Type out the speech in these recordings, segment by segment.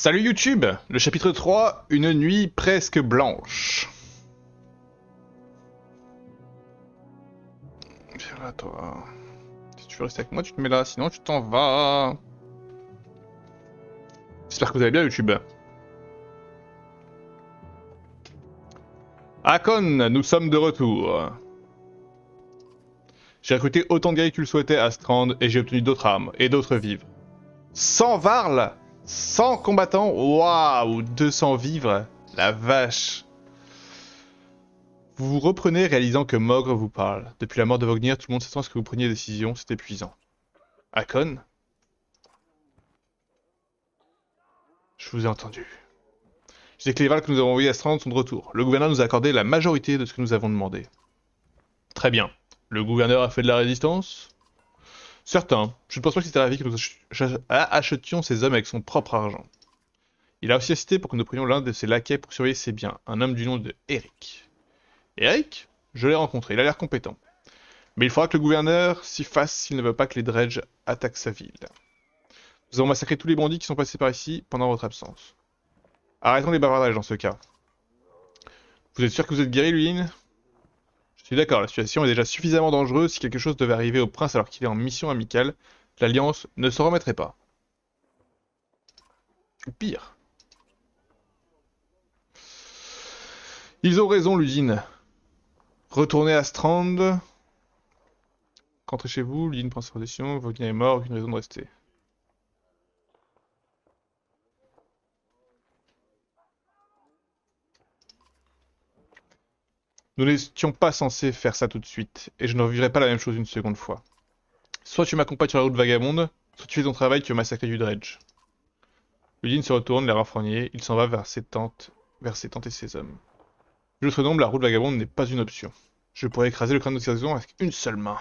Salut YouTube, le chapitre 3, une nuit presque blanche. Viens là toi. Si tu veux rester avec moi, tu te mets là, sinon tu t'en vas. J'espère que vous allez bien YouTube. Hakon, nous sommes de retour. J'ai recruté autant de guerriers que tu le souhaitais à Strand et j'ai obtenu d'autres armes et d'autres vivres. 100 varles 100 combattants. Waouh, 200 vivres. La vache. Vous vous reprenez réalisant que Mogre vous parle. Depuis la mort de Vognir, tout le monde s'attend à ce que vous preniez des décisions, c'est épuisant. Hakon? Je vous ai entendu. Je sais que les Vals que nous avons envoyés à Strand sont de retour. Le gouverneur nous a accordé la majorité de ce que nous avons demandé. Très bien. Le gouverneur a fait de la résistance? Certain. Je ne pense pas que c'était ravi que nous achetions ces hommes avec son propre argent. Il a aussi insisté pour que nous prenions l'un de ses laquais pour surveiller ses biens, un homme du nom de Eric. Eric? Je l'ai rencontré, il a l'air compétent. Mais il faudra que le gouverneur s'y fasse s'il ne veut pas que les dredges attaquent sa ville. Nous avons massacré tous les bandits qui sont passés par ici pendant votre absence. Arrêtons les bavardages dans ce cas. Vous êtes sûr que vous êtes guéri, Luyine? Je suis d'accord, la situation est déjà suffisamment dangereuse si quelque chose devait arriver au prince alors qu'il est en mission amicale. L'Alliance ne se remettrait pas. Ou pire. Ils ont raison, Ludine. Retournez à Strand. Rentrez chez vous, Ludine prend sa position, Vognir est mort, aucune raison de rester. Nous n'étions pas censés faire ça tout de suite, et je ne revivrai pas la même chose une seconde fois. Soit tu m'accompagnes sur la route vagabonde, soit tu fais ton travail, tu veux massacrer du dredge. Ludine se retourne, l'air renfrogné, il s'en va vers ses tentes et ses hommes. Vu notre nombre, la route vagabonde n'est pas une option. Je pourrais écraser le crâne de ces raisons avec une seule main.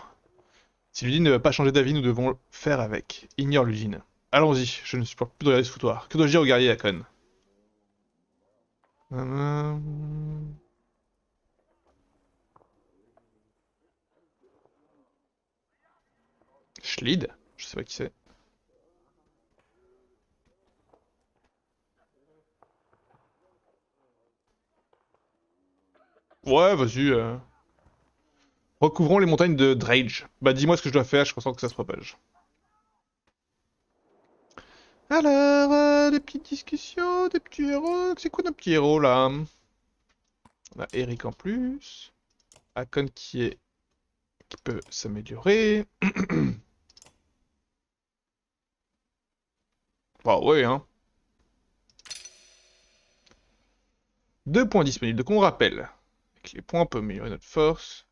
Si Ludine ne veut pas changer d'avis, nous devons faire avec. Ignore Ludine. Allons-y, je ne supporte plus de regarder ce foutoir. Que dois-je dire au guerrier Hakon? Schlid? Je sais pas qui c'est. Ouais, vas-y. Recouvrons les montagnes de Drage. Bah dis-moi ce que je dois faire, je ressens que ça se propage. Alors, des petites discussions, des petits héros. C'est quoi nos petits héros là? On a Eric en plus. Hakon qui peut s'améliorer. Bah ouais, hein. 2 points disponibles, donc on rappelle. Avec les points, on peut améliorer notre force.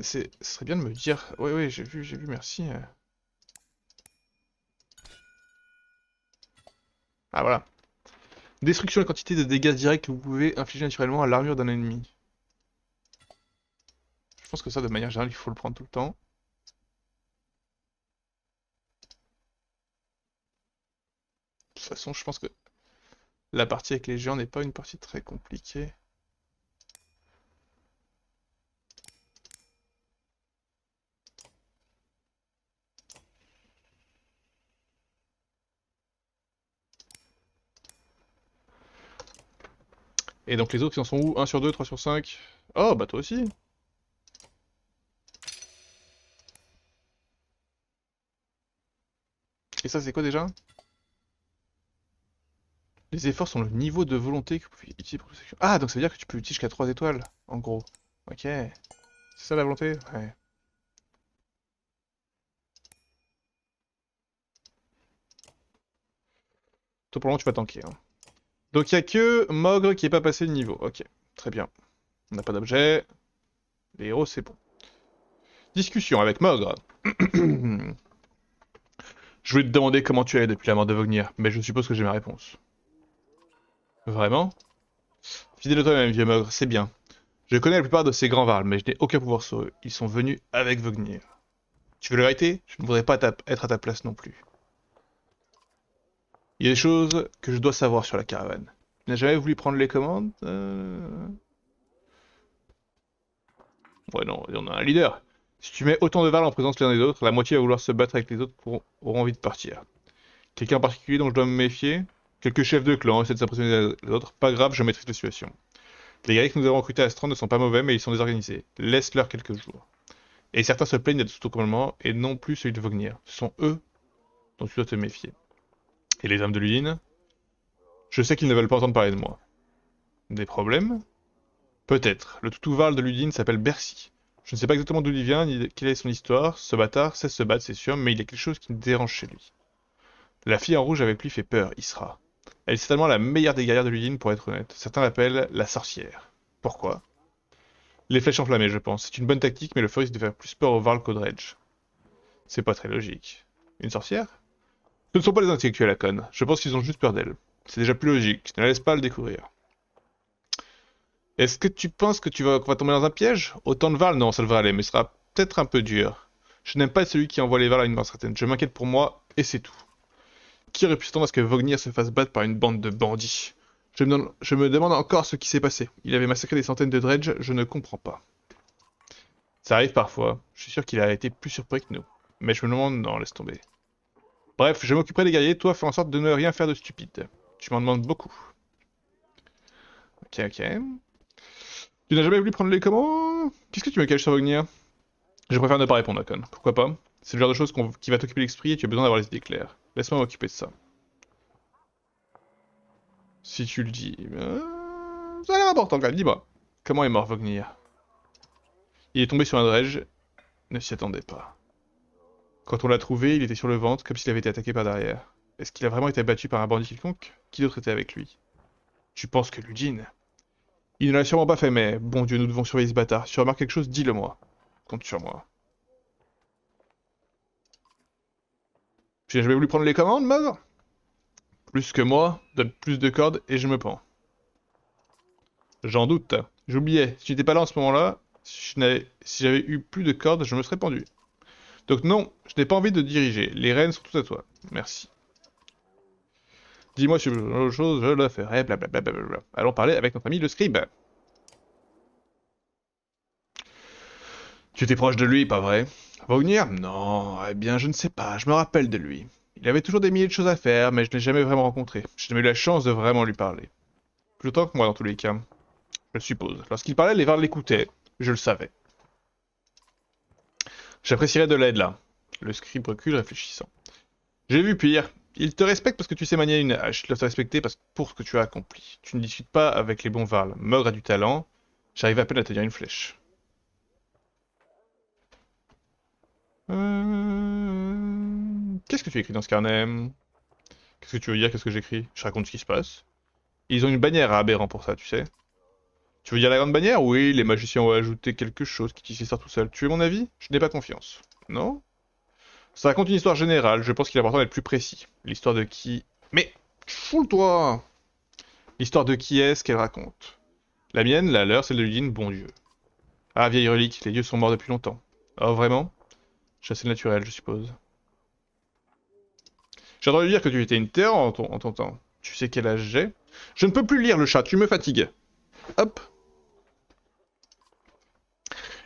Ce serait bien de me dire... Ouais, ouais, j'ai vu, merci. Ah, voilà. Destruction et quantité de dégâts directs que vous pouvez infliger naturellement à l'armure d'un ennemi. Je pense que ça, de manière générale, il faut le prendre tout le temps. De toute façon, je pense que la partie avec les géants n'est pas une partie très compliquée. Et donc les autres, ils en sont où? 1 sur 2, 3 sur 5? Oh, bah toi aussi. Et ça, c'est quoi déjà? Les efforts sont le niveau de volonté que vous pouvez utiliser pour le section. Ah, donc ça veut dire que tu peux utiliser jusqu'à 3 étoiles, en gros. Ok. C'est ça la volonté? Ouais. Toi, pour le moment, tu vas tanker, hein. Donc il y a que Mogre qui est pas passé le niveau. Ok, très bien. On n'a pas d'objet. Les héros, c'est bon. Discussion avec Mogre. Je voulais te demander comment tu allais depuis la mort de Vognir, mais je suppose que j'ai ma réponse. Vraiment? Fidèle à toi-même, vieux Mogre, c'est bien. Je connais la plupart de ces grands varls, mais je n'ai aucun pouvoir sur eux. Ils sont venus avec Vognir. Tu veux le arrêter? Je ne voudrais pas être à ta place non plus. Il y a des choses que je dois savoir sur la caravane. Tu n'as jamais voulu prendre les commandes? Ouais, non, on a un leader. Si tu mets autant de Vals en présence l'un des autres, la moitié va vouloir se battre avec les autres auront envie de partir. Quelqu'un en particulier dont je dois me méfier? Quelques chefs de clan essaient de s'impressionner les autres. Pas grave, je maîtrise la situation. Les guerriers que nous avons recrutés à Strand ne sont pas mauvais, mais ils sont désorganisés. Laisse-leur quelques jours. Et certains se plaignent d'être sous ton commandement, et non plus celui de Vognir. Ce sont eux dont tu dois te méfier. Et les hommes de l'Udine? Je sais qu'ils ne veulent pas entendre parler de moi. Des problèmes? Peut-être. Le Toutouval de l'Udine s'appelle Bercy. Je ne sais pas exactement d'où il vient, ni quelle est son histoire. Ce bâtard sait se battre, c'est sûr, mais il y a quelque chose qui me dérange chez lui. La fille en rouge avec lui fait peur, Isra. Elle est certainement la meilleure des guerrières de l'Udine, pour être honnête. Certains l'appellent la sorcière. Pourquoi? Les flèches enflammées, je pense. C'est une bonne tactique, mais le feu risque de faire plus peur au Varl qu'au Dredge. C'est pas très logique. Une sorcière? Ce ne sont pas des intellectuels à conne. Je pense qu'ils ont juste peur d'elle. C'est déjà plus logique. Ne la laisse pas le découvrir. Est-ce que tu penses que qu'on va tomber dans un piège? Autant de Val, non, ça devrait aller, mais ce sera peut-être un peu dur. Je n'aime pas être celui qui envoie les Val à une mort certaine. Je m'inquiète pour moi, et c'est tout. Qui aurait pu s'attendre à ce que Vognir se fasse battre par une bande de bandits? Je me demande encore ce qui s'est passé. Il avait massacré des centaines de dredge, je ne comprends pas. Ça arrive parfois. Je suis sûr qu'il a été plus surpris que nous. Mais je me demande, non, laisse tomber. Bref, je m'occuperai des guerriers, toi fais en sorte de ne rien faire de stupide. Tu m'en demandes beaucoup. Ok, ok. Tu n'as jamais voulu prendre les commandes? Qu'est-ce que tu me caches sur Vognir? Je préfère ne pas répondre, Akon. Pourquoi pas? C'est le genre de choses qui va t'occuper l'esprit et tu as besoin d'avoir les idées claires. Laisse-moi m'occuper de ça. Si tu le dis... ça a l'air important quand même, dis-moi. Comment est mort Vognir? Il est tombé sur un dredge, ne s'y attendait pas. Quand on l'a trouvé, il était sur le ventre, comme s'il avait été attaqué par derrière. Est-ce qu'il a vraiment été battu par un bandit quelconque? Qui d'autre était avec lui? Tu penses que Ludine? Il ne l'a sûrement pas fait, mais bon Dieu, nous devons surveiller ce bâtard. Si tu remarques quelque chose, dis-le-moi. Compte sur moi. Tu n'as jamais voulu prendre les commandes, Mav? Plus que moi, donne plus de cordes et je me pends. J'en doute. J'oubliais, si tu n'étais pas là en ce moment-là, si j'avais eu plus de cordes, je me serais pendu. Donc non, je n'ai pas envie de diriger. Les rênes sont toutes à toi. Merci. Dis-moi sur autre chose, je le ferai, blablabla. Allons parler avec notre ami le scribe. Tu étais proche de lui, pas vrai? Vognir? Non, eh bien je ne sais pas, je me rappelle de lui. Il avait toujours des milliers de choses à faire, mais je ne l'ai jamais vraiment rencontré. Je n'ai jamais eu la chance de vraiment lui parler. Plus longtemps que moi dans tous les cas. Je suppose. Lorsqu'il parlait, les Varls l'écoutaient. Je le savais. J'apprécierais de l'aide là. Le scribe recule réfléchissant. J'ai vu pire. Il te respecte parce que tu sais manier une hache. Il doit te respecter pour ce que tu as accompli. Tu ne discutes pas avec les bons Varls. Mogre a du talent. J'arrive à peine à tenir une flèche. Qu'est-ce que tu écris dans ce carnet? Qu'est-ce que tu veux dire? Qu'est-ce que j'écris? Je raconte ce qui se passe. Ils ont une bannière à Aberrant pour ça, tu sais. Tu veux dire la grande bannière? Oui, les magiciens ont ajouté quelque chose qui tisse l'histoire tout seul. Tu veux mon avis? Je n'ai pas confiance. Non? Ça raconte une histoire générale, je pense qu'il est important d'être plus précis. L'histoire de qui... Mais... Foule-toi! L'histoire de qui est-ce qu'elle raconte? La mienne, la leur, celle de Ludine, bon Dieu. Ah, vieille relique, les dieux sont morts depuis longtemps. Oh, vraiment? Chassé le naturel, je suppose. J'ai entendu dire que tu étais une terre en ton temps. Tu sais quel âge j'ai? Je ne peux plus lire le chat, tu me fatigues. Hop.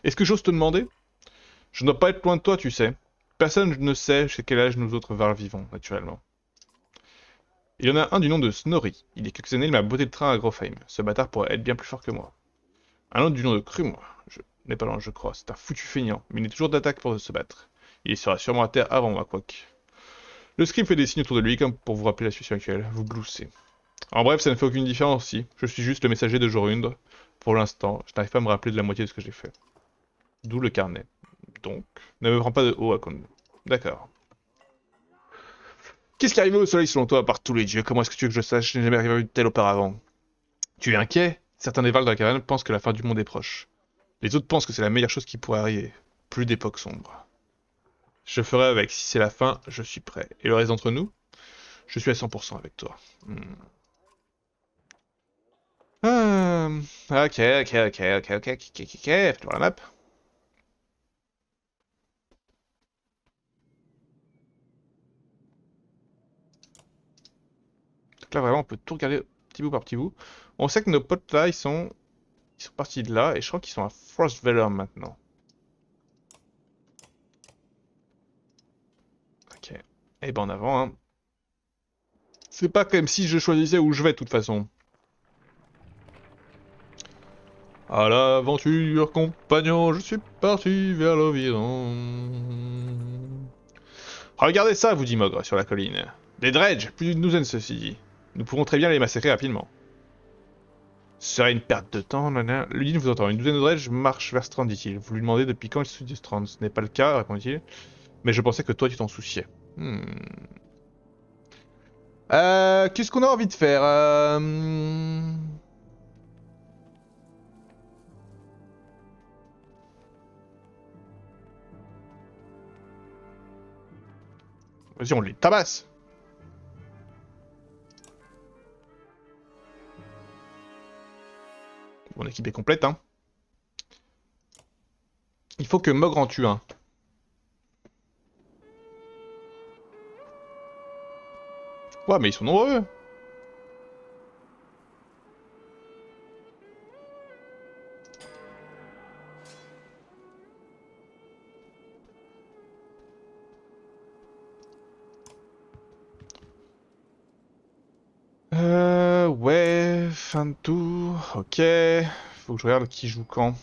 Est-ce que j'ose te demander? Je ne dois pas être loin de toi, tu sais. Personne ne sait chez quel âge nous autres Varls vivons, naturellement. Il y en a un du nom de Snorri. Il y a quelques années, il m'a botté le train à Grofheim. Ce bâtard pourrait être bien plus fort que moi. Un autre du nom de Krum. Je n'ai pas loin, je crois. C'est un foutu feignant, mais il est toujours d'attaque pour se battre. Il sera sûrement à terre avant moi, quoique. Le scribe fait des signes autour de lui, comme pour vous rappeler la situation actuelle. Vous gloussez. En bref, ça ne fait aucune différence si. Je suis juste le messager de Jorund. Pour l'instant, je n'arrive pas à me rappeler de la moitié de ce que j'ai fait. D'où le carnet. Donc, ne me prends pas de haut à compte. D'accord. Qu'est-ce qui est arrivé au soleil selon toi, par tous les dieux? Comment est-ce que tu veux que je sache? Je n'ai jamais vu de tel auparavant. Tu es inquiet? Certains des Vals de la caverne pensent que la fin du monde est proche. Les autres pensent que c'est la meilleure chose qui pourrait arriver. Plus d'époques sombres. Je ferai avec. Si c'est la fin, je suis prêt. Et le reste d'entre nous? Je suis à 100% avec toi. Ok, fais-toi la map. Donc là, vraiment, on peut tout regarder petit bout par petit bout. On sait que nos potes là, ils sont partis de là, et je crois qu'ils sont à Frostvalor maintenant. Et ben en avant, hein. C'est pas comme si je choisissais où je vais de toute façon. À l'aventure, compagnon, je suis parti vers l'horizon. Regardez ça, vous dit Mogre, sur la colline. Des dredges, plus d'une douzaine ceci dit. Nous pourrons très bien les massacrer rapidement. Ce serait une perte de temps, nana. Ludin vous entend. Une douzaine de dredges marche vers Strand, dit-il. Vous lui demandez depuis quand il se du Strand. Ce n'est pas le cas, répondit-il. Mais je pensais que toi tu t'en souciais. Qu'est-ce qu'on a envie de faire Vas-y, on les tabasse. Mon équipe est complète, hein. Il faut que Mogre en tue un. Ouais, mais ils sont nombreux. Ouais, fin de tour. Ok. Faut que je regarde qui joue quand.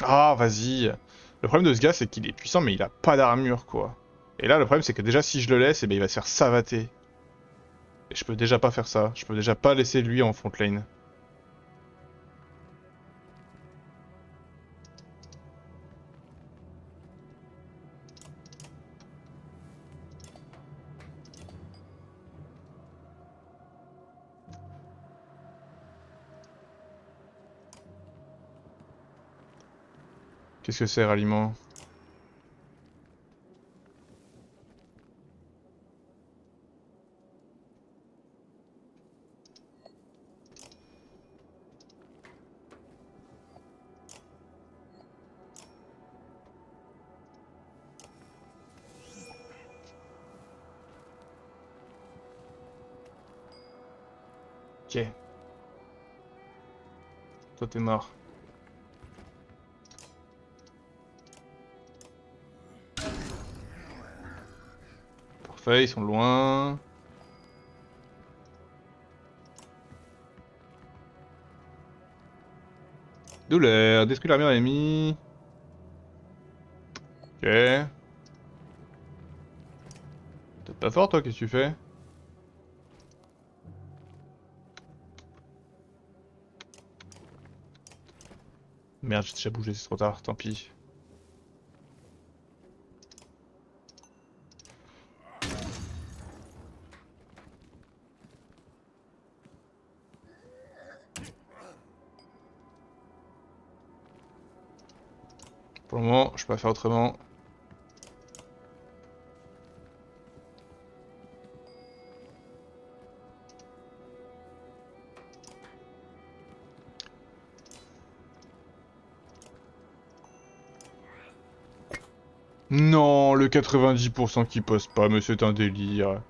Ah, vas-y. Le problème de ce gars, c'est qu'il est puissant, mais il a pas d'armure, quoi. Et là, le problème, c'est que déjà, si je le laisse, eh ben, il va se faire savater. Et je peux déjà pas faire ça. Je peux déjà pas laisser lui en front lane. Qu'est-ce que c'est, ralliement? Ok. Toi, t'es mort. Parfait, ils sont loin. Douleur, détruit l'armure ennemie. Ok. T'es pas fort, toi, qu'est-ce que tu fais? Merde, j'ai déjà bougé, c'est trop tard, tant pis. Pour le moment, je peux pas faire autrement. Non, le 90% qui pose pas, mais c'est un délire.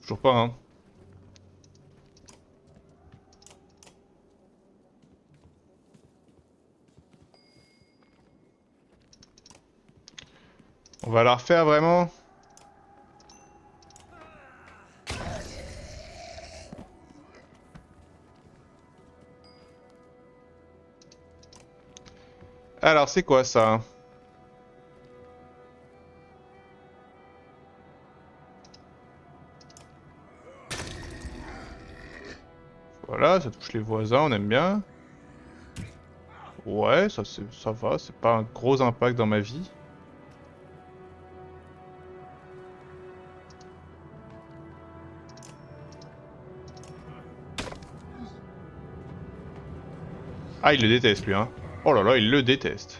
Toujours pas, hein. On va la refaire, vraiment? Alors, c'est quoi, ça? Voilà, ça touche les voisins, on aime bien. Ouais, ça va, c'est pas un gros impact dans ma vie. Ah, il le déteste, lui, hein. Oh là là, il le déteste.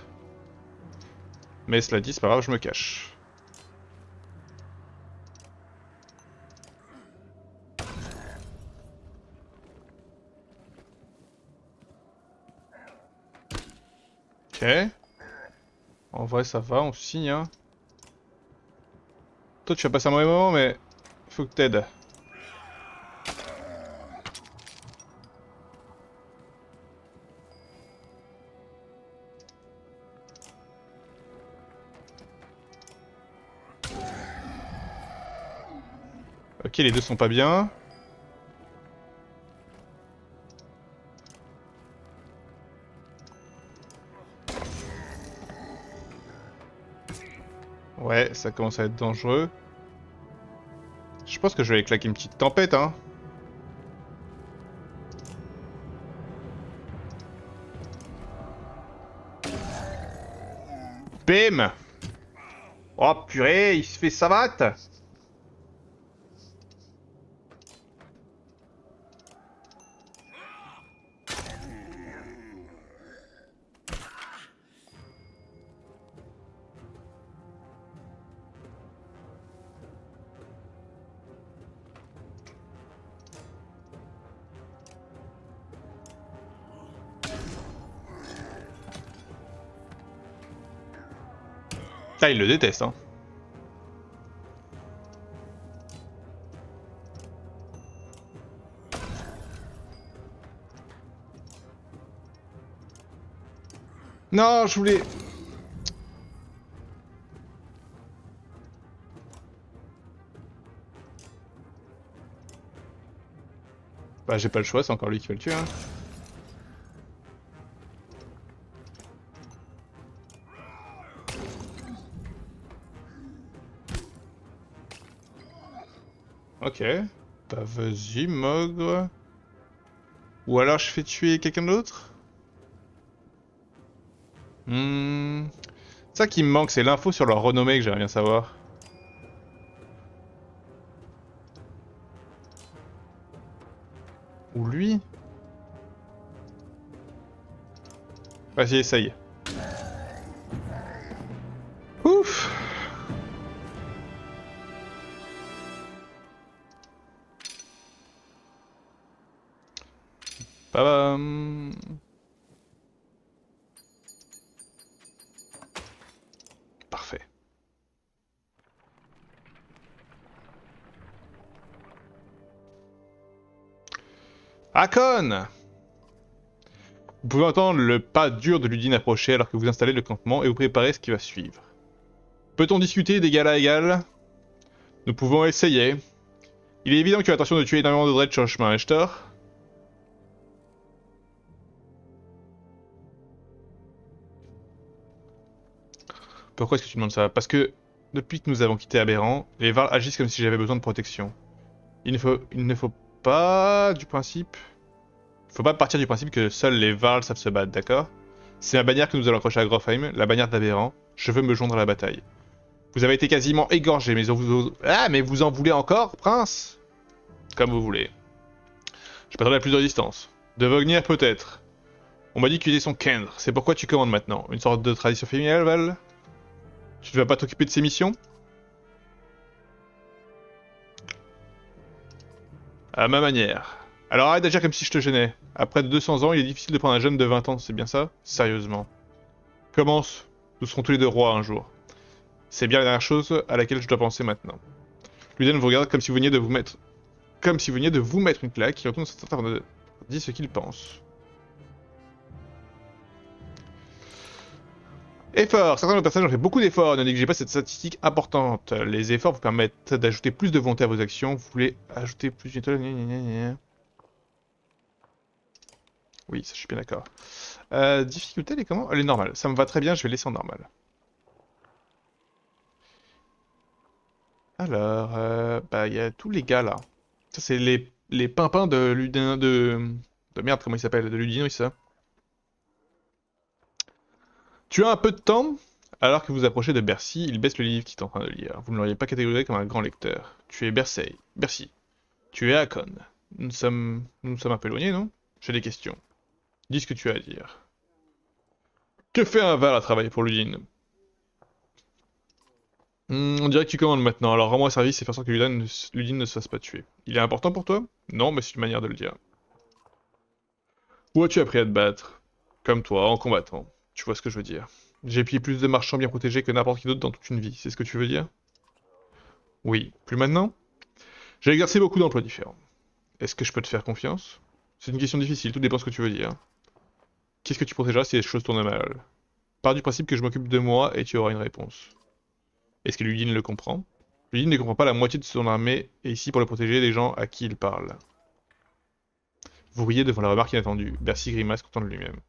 Mais cela dit, c'est pas grave, je me cache. Ok. En vrai, ça va, on signe, hein. Toi, tu vas passer un mauvais moment, mais... faut que t'aides. Ok, les deux sont pas bien. Ouais, ça commence à être dangereux. Je pense que je vais aller claquer une petite tempête, hein. Bim! Oh purée, il se fait savate! Ah, il le déteste, hein. Non, je voulais... Bah, j'ai pas le choix, c'est encore lui qui va le tuer, hein. Ok. Bah, vas-y, Mogre. Ou alors je fais tuer quelqu'un d'autre? Ça qui me manque, c'est l'info sur leur renommée que j'aimerais bien savoir. Ou lui? Vas-y, essaye. Ouf! Babam. Parfait. Hakon! Vous pouvez entendre le pas dur de Ludine approcher alors que vous installez le campement et vous préparez ce qui va suivre. Peut-on discuter d'égal à égal? Nous pouvons essayer. Il est évident que tu as l'intention de tuer énormément de dreads sur le chemin, ai-je tort? Pourquoi est-ce que tu demandes ça? Parce que, depuis que nous avons quitté Aberrant, les Varls agissent comme si j'avais besoin de protection. Il ne faut pas du principe... Faut pas partir du principe que seuls les Varls savent se battre, d'accord? C'est la bannière que nous allons accrocher à Grofheim, la bannière d'Aberrant. Je veux me joindre à la bataille. Vous avez été quasiment égorgé, mais mais vous en voulez encore, prince? Comme vous voulez. Je m'attendais à plus de résistance. De Vognir, peut-être. On m'a dit qu'il était son Kendre, c'est pourquoi tu commandes maintenant. Une sorte de tradition familiale, Val? Tu ne vas pas t'occuper de ces missions? À ma manière. Alors arrête d'agir comme si je te gênais. Après 200 ans, il est difficile de prendre un jeune de 20 ans, c'est bien ça? Sérieusement. Commence. Nous serons tous les deux rois un jour. C'est bien la dernière chose à laquelle je dois penser maintenant. Luden vous regarde comme si vous veniez de vous mettre... Comme si vous veniez de vous mettre une claque. Il retourne cette de... dit ce qu'il pense. Efforts. Certains de nos personnages ont fait beaucoup d'efforts. Ne négligez pas cette statistique importante. Les efforts vous permettent d'ajouter plus de volonté à vos actions. Vous voulez ajouter plus d'étoiles. Oui, ça, je suis bien d'accord. Difficulté, elle est comment? Elle est normale. Ça me va très bien, je vais laisser en normal. Alors, bah, il y a tous les gars là. Ça, c'est les pimpins de Ludin... De merde, comment il s'appelle? De Ludin, oui, ça. Tu as un peu de temps? Alors que vous approchez de Bercy, il baisse le livre qu'il est en train de lire. Vous ne l'auriez pas catégorisé comme un grand lecteur. Tu es Bercy. Bercy. Tu es Hakon. Nous nous sommes un peu éloignés, non? J'ai des questions. Dis ce que tu as à dire. Que fait un Val à travailler pour Ludin? On dirait que tu commandes maintenant, alors rends-moi service et fais en sorte que Ludin ne se fasse pas tuer. Il est important pour toi? Non, mais c'est une manière de le dire. Où as-tu appris à te battre? Comme toi, en combattant. Tu vois ce que je veux dire. J'ai pillé plus de marchands bien protégés que n'importe qui d'autre dans toute une vie, c'est ce que tu veux dire? Oui. Plus maintenant? J'ai exercé beaucoup d'emplois différents. Est-ce que je peux te faire confiance? C'est une question difficile, tout dépend ce que tu veux dire. Qu'est-ce que tu protégeras si les choses tournent mal? Pars du principe que je m'occupe de moi et tu auras une réponse. Est-ce que Ludin le comprend? Ludin ne comprend pas la moitié de son armée est ici pour le protéger des gens à qui il parle. Vous riez devant la remarque inattendue. Bercy grimace content de lui-même.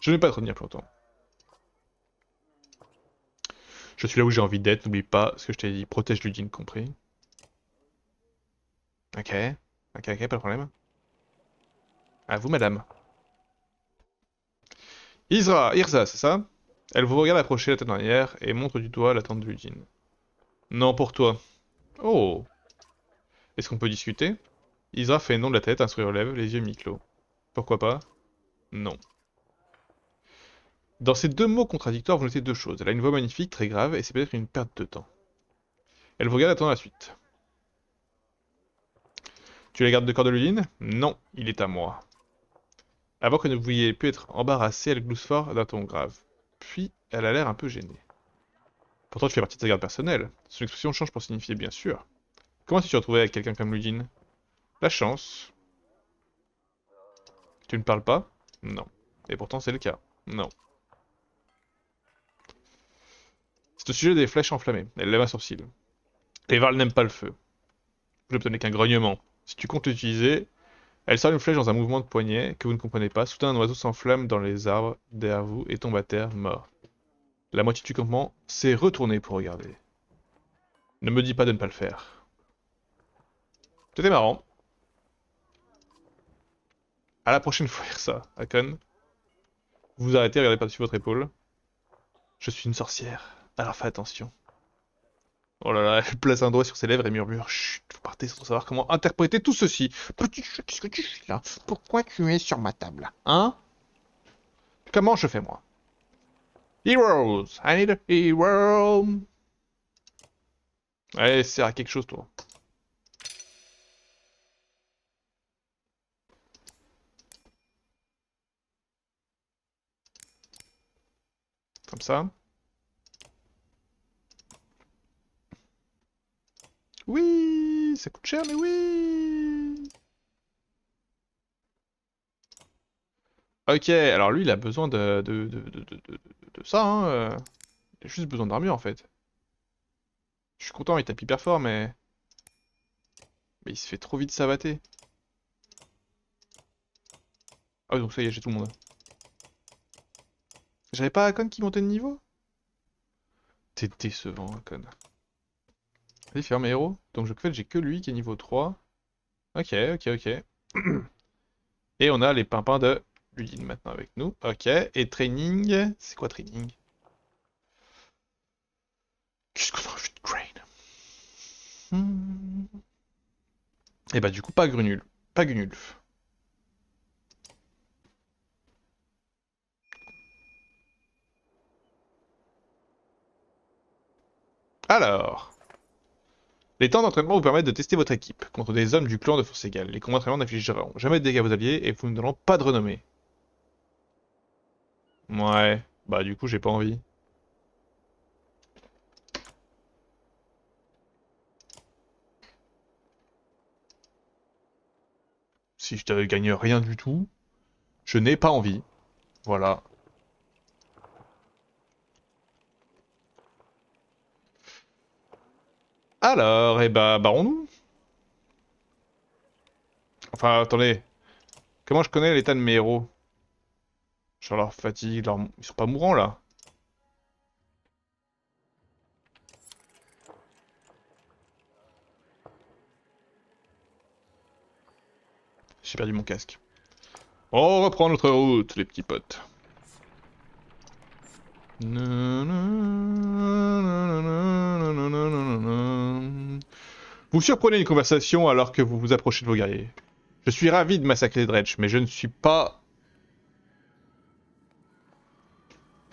Je ne vais pas te retenir plus longtemps. Je suis là où j'ai envie d'être, n'oublie pas ce que je t'ai dit. Protège Ludin, compris? Ok. Ok, pas de problème. À vous, madame. Irza, c'est ça? Elle vous regarde approcher la tête en arrière et montre du doigt la tente de Ludin. Non, pour toi. Oh. Est-ce qu'on peut discuter? Isra fait non de la tête, un sourire aux lèvres, les yeux mi-clos. Pourquoi pas? Non. Dans ces deux mots contradictoires, vous notez deux choses. Elle a une voix magnifique, très grave, et c'est peut-être une perte de temps. Elle vous regarde attendant la suite. Tu la gardes de corps de Ludin? Non, il est à moi. Avant que ne vouliez pu être embarrassée, elle glousse fort d'un ton grave. Puis, elle a l'air un peu gênée. Pourtant, tu fais partie de sa garde personnelle. Son expression change pour signifier bien sûr. Comment t'es-tu retrouvé avec quelqu'un comme Ludin? La chance. Tu ne parles pas? Non. Et pourtant, c'est le cas. Non. C'est au sujet des flèches enflammées. Elle lève un sourcil. Les Varls n'aiment pas le feu. Vous n'obtenez qu'un grognement. Si tu comptes l'utiliser, elle sort une flèche dans un mouvement de poignet que vous ne comprenez pas. Soudain, un oiseau s'enflamme dans les arbres derrière vous et tombe à terre, mort. La moitié du campement s'est retournée pour regarder. Ne me dis pas de ne pas le faire. C'était marrant. À la prochaine fois, ça, Hakon. Vous vous arrêtez, regardez par-dessus votre épaule. Je suis une sorcière, alors fais attention. Oh là là, elle place un doigt sur ses lèvres et murmure. Chut, vous partez sans savoir comment interpréter tout ceci. Petit chat, qu'est-ce que tu fais là? Pourquoi tu es sur ma table? Hein? Comment je fais moi? Heroes! I need a hero! Allez, sert à quelque chose, toi. Comme ça. Oui! Ça coûte cher, mais oui! Ok, alors lui, il a besoin de ça, hein. Il a juste besoin d'armure, en fait. Je suis content, il tape hyper fort, mais... Mais il se fait trop vite savater. Ah, donc ça y est, j'ai tout le monde. J'avais pas Hakon qui montait de niveau? T'es décevant, Hakon. Vas-y, faire mes héros. Donc, en fait, j'ai que lui qui est niveau 3. Ok, ok. Et on a les pimpins de Ludin maintenant avec nous. Ok, et training... C'est quoi training? Qu'est-ce qu'on a envie de Crane? Et bah du coup, pas Grunul. Pas Gunulf. Alors... Les temps d'entraînement vous permettent de tester votre équipe contre des hommes du clan de force égale. Les combats d'entraînement n'infligeront jamais de dégâts à vos alliés et vous ne donneront pas de renommée. Ouais, bah du coup j'ai pas envie. Si je te gagne rien du tout, je n'ai pas envie. Voilà. Alors, eh bah, barrons-nous. Enfin, attendez. Comment je connais l'état de mes héros? Sur leur fatigue, leur... Ils sont pas mourants, là. J'ai perdu mon casque. On reprend notre route, les petits potes. Vous surprenez une conversation alors que vous vous approchez de vos guerriers. Je suis ravi de massacrer Dredge, mais je ne suis pas...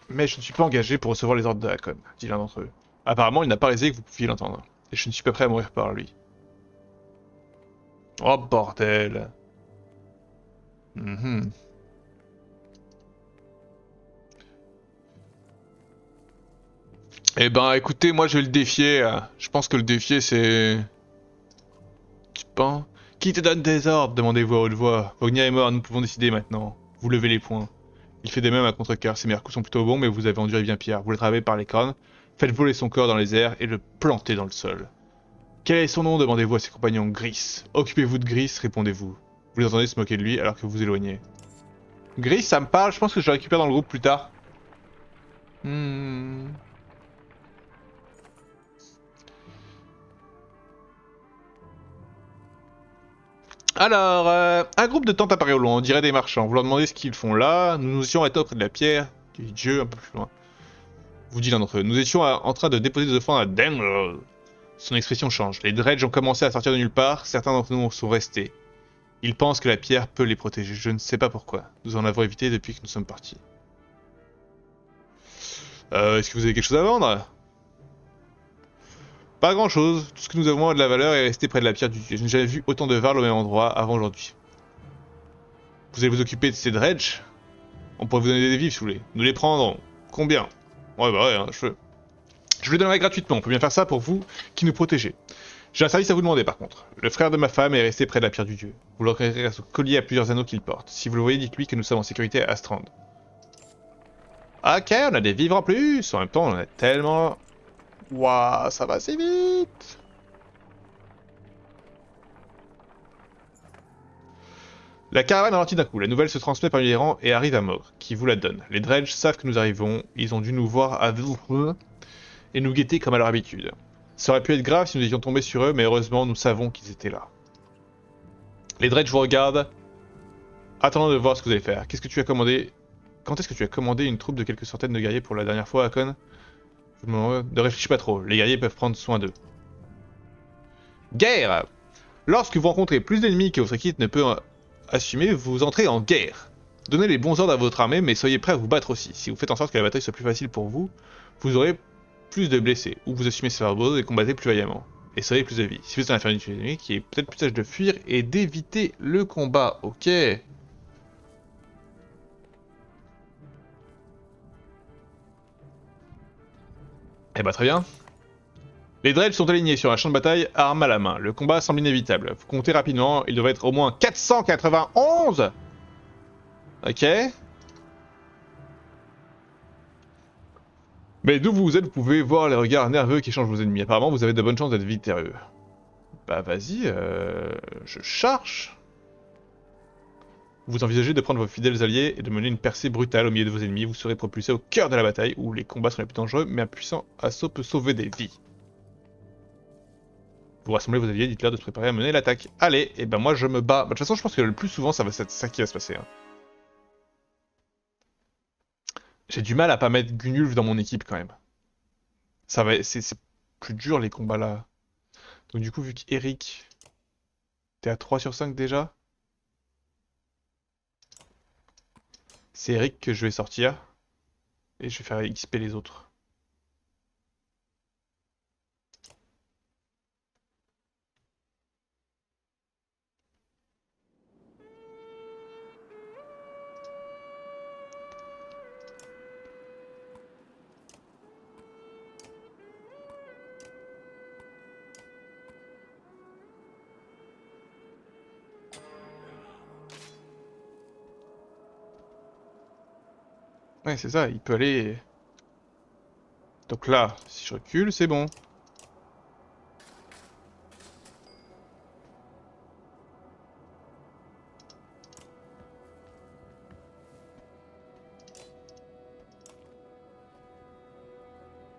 Mais je ne suis pas engagé pour recevoir les ordres de Hakon, dit l'un d'entre eux. Apparemment, il n'a pas résisté que vous pouviez l'entendre. Et je ne suis pas prêt à mourir par lui. Oh bordel. Mhm. Eh ben, écoutez, moi je vais le défier. Je pense que le défier, c'est... Tu penses? Qui te donne des ordres? Demandez-vous à haute voix. Vognia est mort, nous pouvons décider maintenant. Vous levez les poings. Il fait de même à contre-cœur. Ses meilleurs coups sont plutôt bons, mais vous avez enduré bien pire. Vous l'attrapez par les cornes, faites voler son corps dans les airs et le plantez dans le sol. Quel est son nom? Demandez-vous à ses compagnons. Gris. Occupez-vous de Gris, répondez-vous. Vous les entendez se moquer de lui alors que vous éloignez. Gris, ça me parle, je pense que je le récupère dans le groupe plus tard. Hmm. Alors, un groupe de tentes apparaît au loin, on dirait des marchands. Vous leur demandez ce qu'ils font là. Nous étions arrêtés auprès de la pierre du dieu un peu plus loin. Vous dit l'un d'entre eux. Nous étions en train de déposer des offrandes à Denrel. Son expression change. Les dredges ont commencé à sortir de nulle part. Certains d'entre nous sont restés. Ils pensent que la pierre peut les protéger. Je ne sais pas pourquoi. Nous en avons évité depuis que nous sommes partis. Est-ce que vous avez quelque chose à vendre? Pas grand chose. Tout ce que nous avons de la valeur est resté près de la pierre du dieu. Je n'ai jamais vu autant de varles au même endroit avant aujourd'hui. Vous allez vous occuper de ces dredges? On pourrait vous donner des vivres si vous voulez. Nous les prendrons. Combien? Ouais, bah ouais, hein, je vous les donnerai gratuitement. On peut bien faire ça pour vous qui nous protégez. J'ai un service à vous demander par contre. Le frère de ma femme est resté près de la pierre du dieu. Vous le reconnaîtrez grâce au collier à plusieurs anneaux qu'il porte. Si vous le voyez, dites-lui que nous sommes en sécurité à Astrand. Ok, on a des vivres en plus. En même temps, on a tellement... Waouh, ça va assez vite. La caravane ralentit d'un coup. La nouvelle se transmet parmi les rangs et arrive à Mog, qui vous la donne. Les dredges savent que nous arrivons. Ils ont dû nous voir à et nous guetter comme à leur habitude. Ça aurait pu être grave si nous étions tombés sur eux, mais heureusement, nous savons qu'ils étaient là. Les dredges vous regardent, attendant de voir ce que vous allez faire. Qu'est-ce que tu as commandé? Quand est-ce que tu as commandé une troupe de quelques centaines de guerriers pour la dernière fois, Hakon? Ne réfléchis pas trop, les guerriers peuvent prendre soin d'eux. Guerre! Lorsque vous rencontrez plus d'ennemis que votre équipe ne peut assumer, vous entrez en guerre. Donnez les bons ordres à votre armée, mais soyez prêts à vous battre aussi. Si vous faites en sorte que la bataille soit plus facile pour vous, vous aurez plus de blessés, ou vous assumez ce fardeau et combattez plus vaillamment. Et sauvez plus de vie. Si vous êtes un infernité ennemi, qui est peut-être plus sage de fuir et d'éviter le combat. Ok. Eh bah très bien. Les dredges sont alignés sur un champ de bataille, armes à la main. Le combat semble inévitable. Vous comptez rapidement, il devrait être au moins 491. Ok. Mais d'où vous êtes, vous pouvez voir les regards nerveux qui changent vos ennemis. Apparemment, vous avez de bonnes chances d'être victorieux. Bah vas-y, je charge. Vous envisagez de prendre vos fidèles alliés et de mener une percée brutale au milieu de vos ennemis. Vous serez propulsé au cœur de la bataille, où les combats sont les plus dangereux, mais un puissant assaut peut sauver des vies. Vous rassemblez vos alliés, dites-leur de se préparer à mener l'attaque. Allez, et ben moi je me bats. Bah, de toute façon, je pense que le plus souvent, ça va être ça qui va se passer. Hein. J'ai du mal à pas mettre Gunulf dans mon équipe quand même. Ça va, c'est plus dur les combats là. Donc du coup, vu qu'Eric, t'es à 3 sur 5 déjà, c'est Eric que je vais sortir. Et je vais faire XP les autres. Ouais, c'est ça, il peut aller... Donc là, si je recule, c'est bon.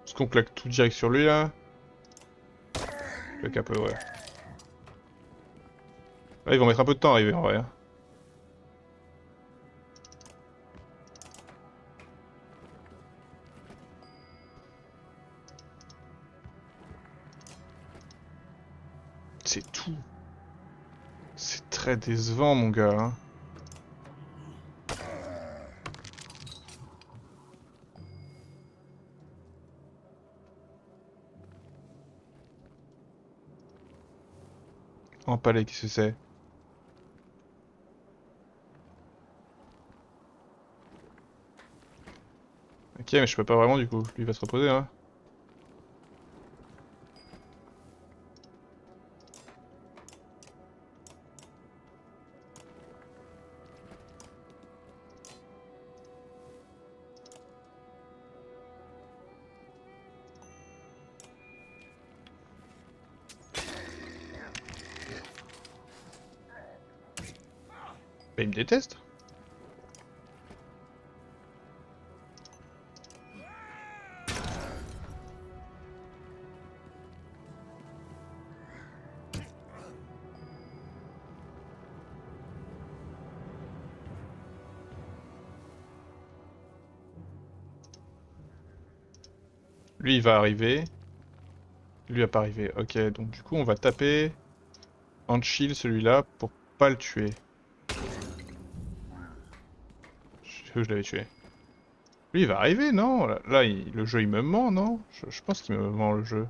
Est-ce qu'on claque tout direct sur lui là? Claque un peu, ouais. Là, ils vont mettre un peu de temps à arriver en vrai. Hein. C'est tout. C'est très décevant, mon gars. Hein. Empalé, qu'est-ce que c'est? Ok, mais je peux pas vraiment du coup. Lui il va se reposer, hein. Bah, il me déteste. Lui il va arriver. Lui va pas arriver. Ok, donc du coup on va taper en chill celui-là pour pas le tuer. Je sais que je l'avais tué. Lui il va arriver, non? Là, le jeu il me ment, non? Je pense qu'il me ment le jeu.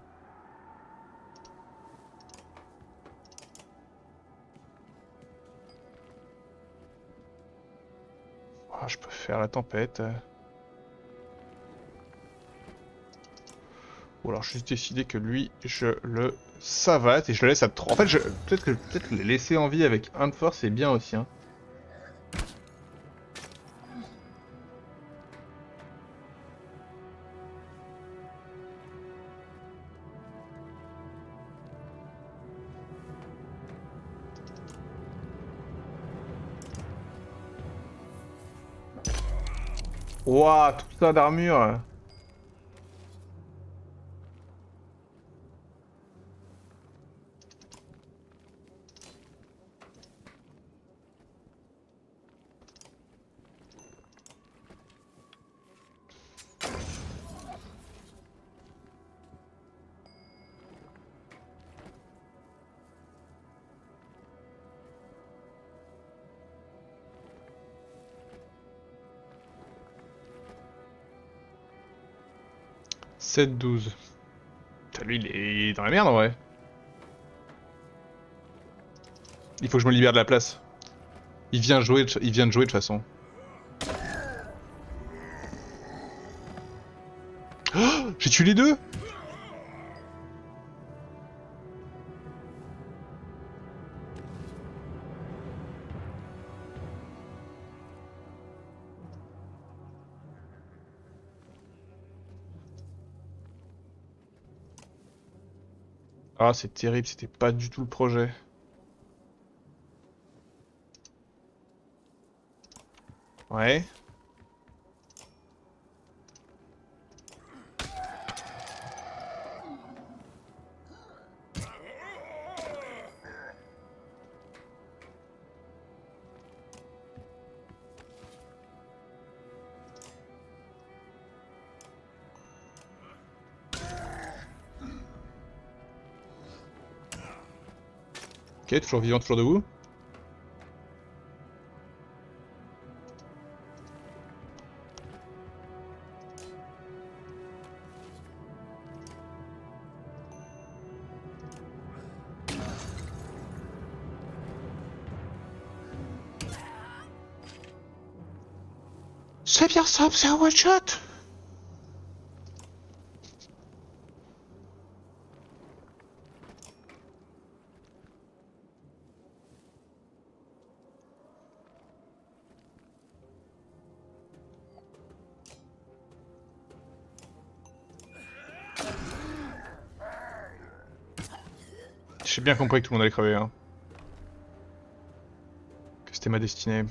Ah, je peux faire la tempête. Ou alors juste décider que lui, je le savate et je le laisse à 3. En fait, peut-être le laisser en vie avec 1 de force, c'est bien aussi, hein. Ouah, tout ça d'armure. Sept 12. Putain, lui, il est dans la merde en vrai. Il faut que je me libère de la place. Il vient de jouer de toute façon. Oh, j'ai tué les deux. Ah, c'est terrible, c'était pas du tout le projet. Ouais. Ok, toujours vivant, toujours debout. C'est bien simple, c'est un one shot. J'ai bien compris que tout le monde allait crever, hein. Que c'était ma destinée.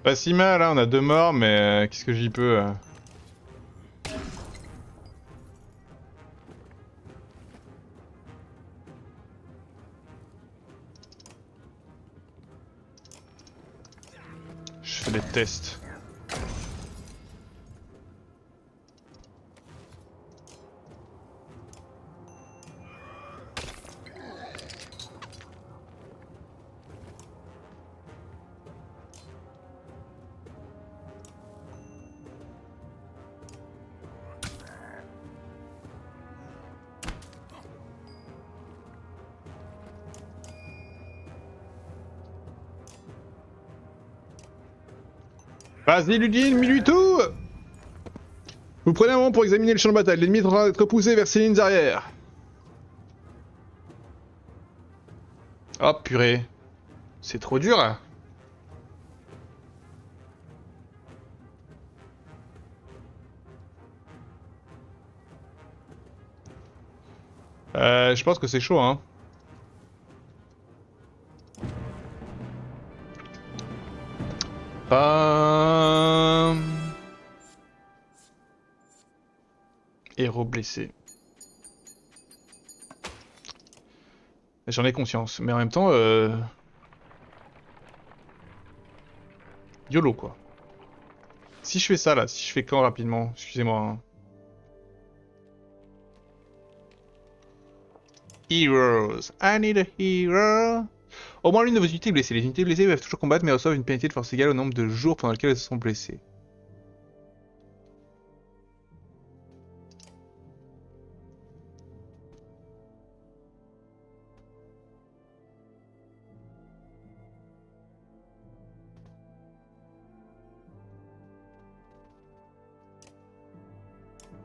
Pas si mal, hein, on a 2 morts, mais qu'est-ce que j'y peux Je fais des tests. Vas-y Ludine, mets-lui tout. Vous prenez un moment pour examiner le champ de bataille. L'ennemi est en train d'être poussé vers ses lignes arrière. Oh purée. C'est trop dur là. Je pense que c'est chaud, hein. Héros blessé. J'en ai conscience, mais en même temps, YOLO quoi. Si je fais ça là, si je fais quand rapidement, excusez-moi. Hein. Heroes, I need a hero. Au moins l'une de vos unités est blessée. Les unités blessées peuvent toujours combattre mais reçoivent une pénalité de force égale au nombre de jours pendant lesquels elles sont blessées.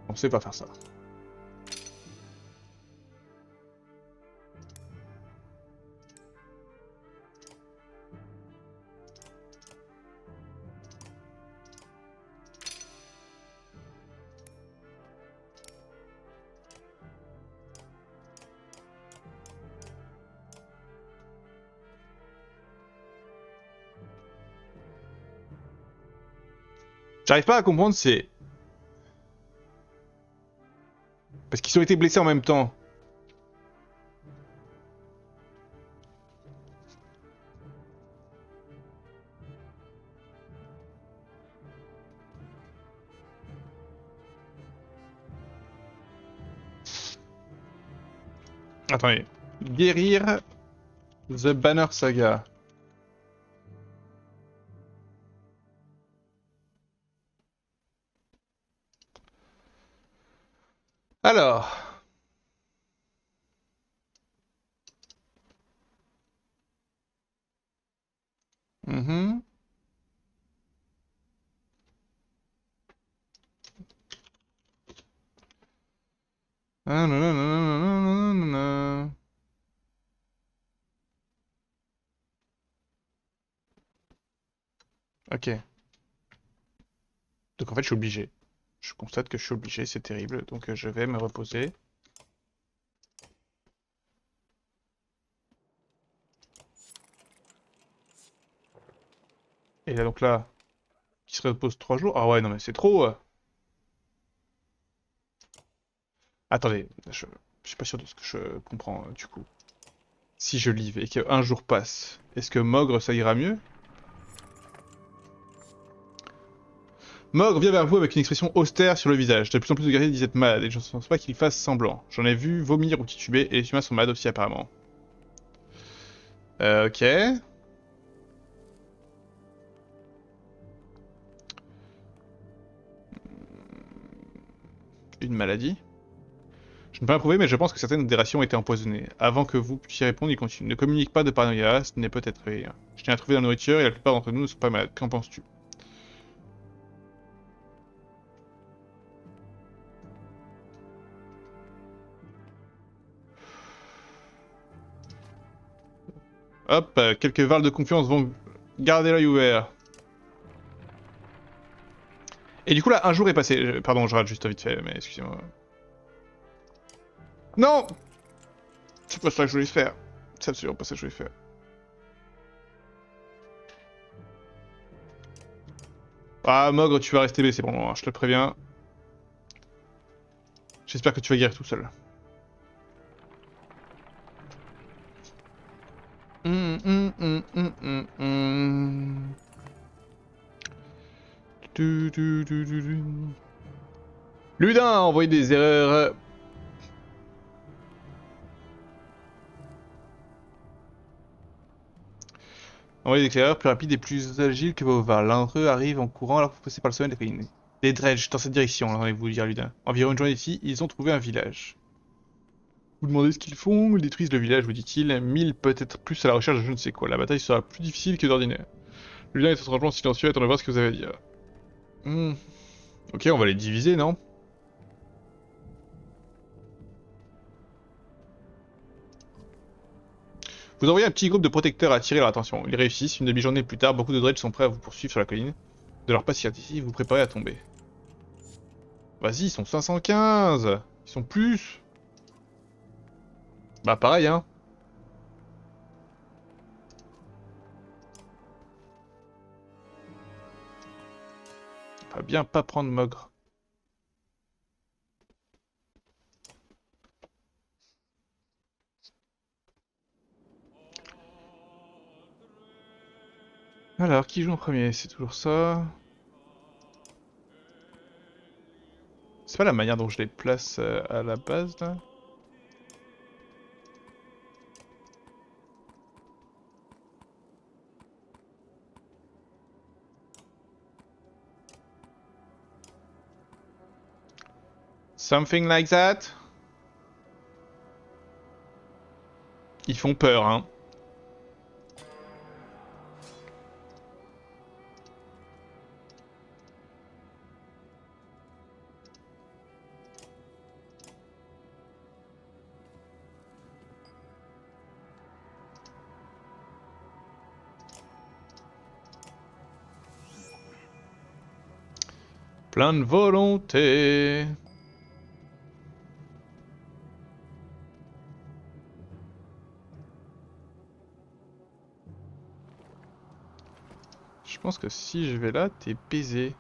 On sait pas faire ça. J'arrive pas à comprendre, c'est... Parce qu'ils ont été blessés en même temps. Attendez. Guérir The Banner Saga. Alors... Mhm. Ah, nanana. Ok. Donc en fait je suis obligé. Je constate que je suis obligé, c'est terrible. Donc je vais me reposer. Et là donc là, qui se repose 3 jours. Ah ouais non mais c'est trop. Attendez, je suis pas sûr de ce que je comprends du coup. Si je livre et qu'un jour passe, est-ce que Mogre ça ira mieux? Mogre vient vers vous avec une expression austère sur le visage. De plus en plus de guerriers disent être malades et je ne pense pas qu'il fasse semblant. J'en ai vu vomir ou tituber et les humains sont malades aussi apparemment. Ok. Une maladie. Je ne peux pas prouver, mais je pense que certaines des rations ont été empoisonnées. Avant que vous puissiez répondre, il continue. Ne communique pas de paranoïa, ce n'est peut-être rien. Je tiens à trouver de la nourriture et la plupart d'entre nous ne sont pas malades. Qu'en penses-tu? Hop, quelques valves de confiance vont garder l'œil ouvert. Et du coup là, un jour est passé. Pardon, je rate juste vite fait, mais excusez-moi. Non! C'est pas ça que je voulais faire. C'est absolument pas ça que je voulais faire. Ah, Mogre, tu vas rester blessé pour le moment, je te le préviens. J'espère que tu vas guérir tout seul. Ludin a envoyé des erreurs. Envoyez des éclaireurs plus rapides et plus agiles que vos vals. L'un d'entre eux arrive en courant alors que vous passez par le sommet des collines. Des dredges dans cette direction, entendez-vous dire Ludin. Environ une journée d'ici, ils ont trouvé un village. Vous demandez ce qu'ils font, ils détruisent le village, vous dit-il. 1000 peut-être plus à la recherche de je ne sais quoi. La bataille sera plus difficile que d'ordinaire. Ludin est étrangement silencieux, attendez voir ce que vous avez à dire. Hmm. Ok, on va les diviser, non? Vous envoyez un petit groupe de protecteurs à attirer leur attention. Ils réussissent. Une demi-journée plus tard, beaucoup de dreads sont prêts à vous poursuivre sur la colline. De leur pas ici, vous préparez à tomber. Vas-y, ils sont 515. Ils sont plus. Bah pareil, hein. Va bien pas prendre Mogre. Alors, qui joue en premier? C'est toujours ça. C'est pas la manière dont je les place à la base, là? Something like that? Ils font peur, hein. Plein de volonté. Je pense que si je vais là, t'es baisé.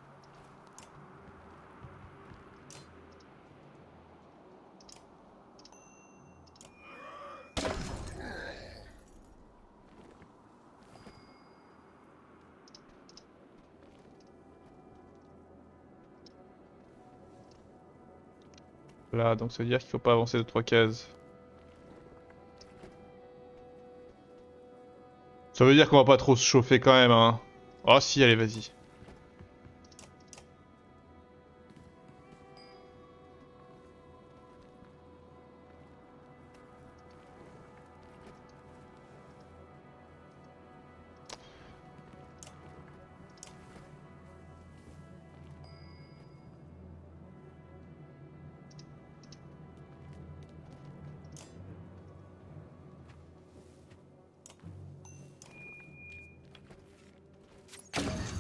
Là, donc ça veut dire qu'il faut pas avancer de 3 cases. Ça veut dire qu'on va pas trop se chauffer quand même, hein. Oh si, allez, vas-y.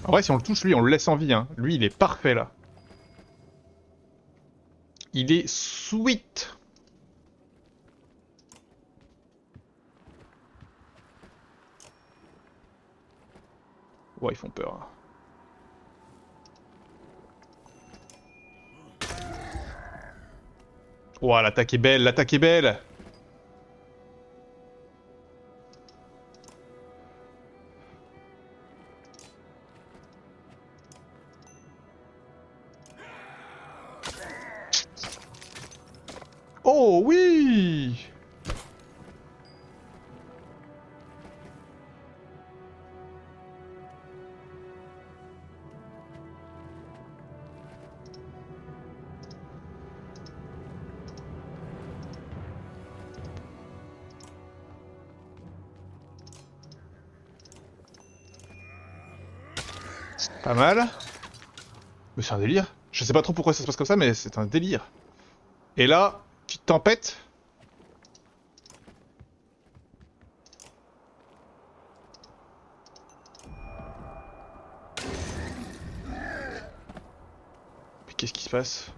En vrai, si on le touche, lui, on le laisse en vie, hein. Lui, il est parfait, là. Il est sweet. Ouais, ils font peur, hein. Ouah, l'attaque est belle, l'attaque est belle. Oh oui! Pas mal. Mais c'est un délire. Je sais pas trop pourquoi ça se passe comme ça, mais c'est un délire. Et là, petite tempête. Mais qu'est-ce qui se passe?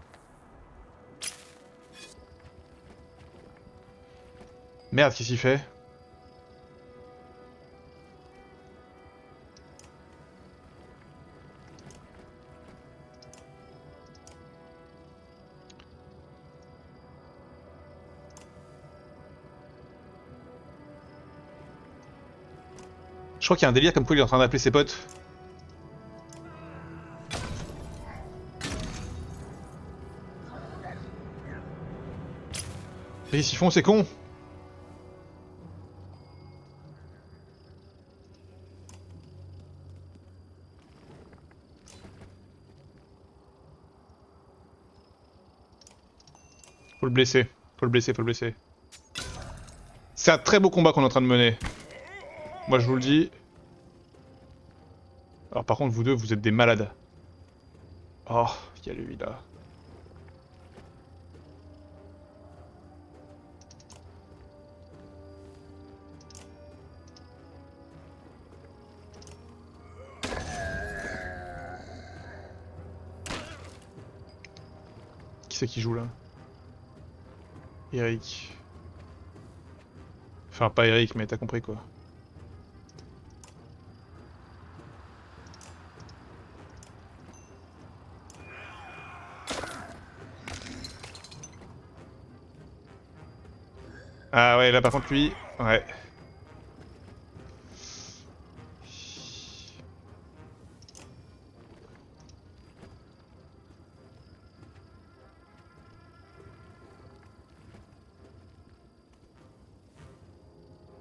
Merde, qu'est-ce qu'il fait? Je crois qu'il y a un délire comme quoi il est en train d'appeler ses potes. Mais qu'est-ce qu'ils font, c'est con? Faut le blesser. Faut le blesser, faut le blesser. C'est un très beau combat qu'on est en train de mener. Moi je vous le dis. Alors par contre vous deux, vous êtes des malades. Oh, il y a lui là. Qui c'est qui joue là? Eric. Enfin, pas Eric, mais t'as compris quoi. Ah ouais, là par contre lui, ouais.